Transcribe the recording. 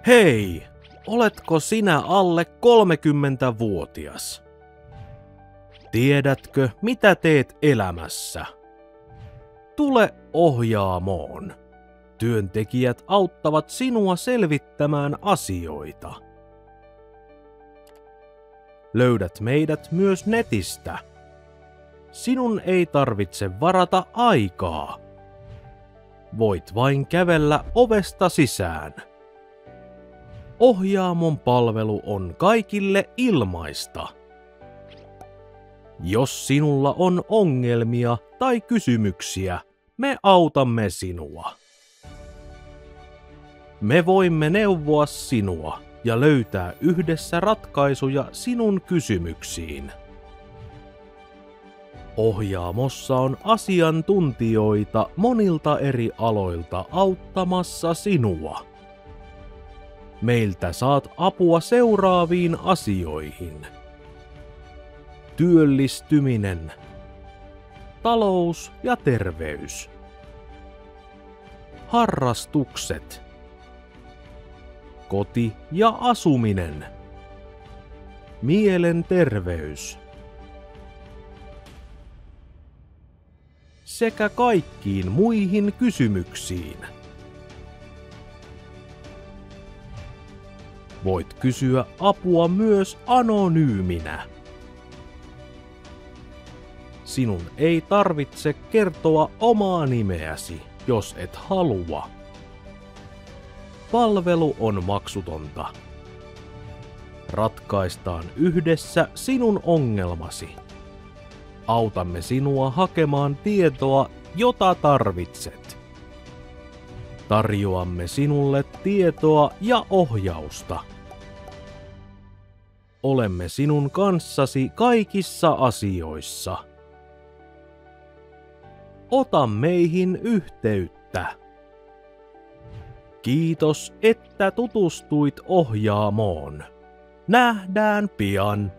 Hei, oletko sinä alle 30-vuotias? Tiedätkö, mitä teet elämässä? Tule Ohjaamoon. Työntekijät auttavat sinua selvittämään asioita. Löydät meidät myös netistä. Sinun ei tarvitse varata aikaa. Voit vain kävellä ovesta sisään. Ohjaamon palvelu on kaikille ilmaista. Jos sinulla on ongelmia tai kysymyksiä, me autamme sinua. Me voimme neuvoa sinua ja löytää yhdessä ratkaisuja sinun kysymyksiin. Ohjaamossa on asiantuntijoita monilta eri aloilta auttamassa sinua. Meiltä saat apua seuraaviin asioihin. Työllistyminen, talous ja terveys, harrastukset, koti ja asuminen, mielenterveys sekä kaikkiin muihin kysymyksiin. Voit kysyä apua myös anonyyminä. Sinun ei tarvitse kertoa omaa nimeäsi, jos et halua. Palvelu on maksutonta. Ratkaistaan yhdessä sinun ongelmasi. Autamme sinua hakemaan tietoa, jota tarvitset. Tarjoamme sinulle tietoa ja ohjausta. Olemme sinun kanssasi kaikissa asioissa. Ota meihin yhteyttä. Kiitos, että tutustuit Ohjaamoon. Nähdään pian.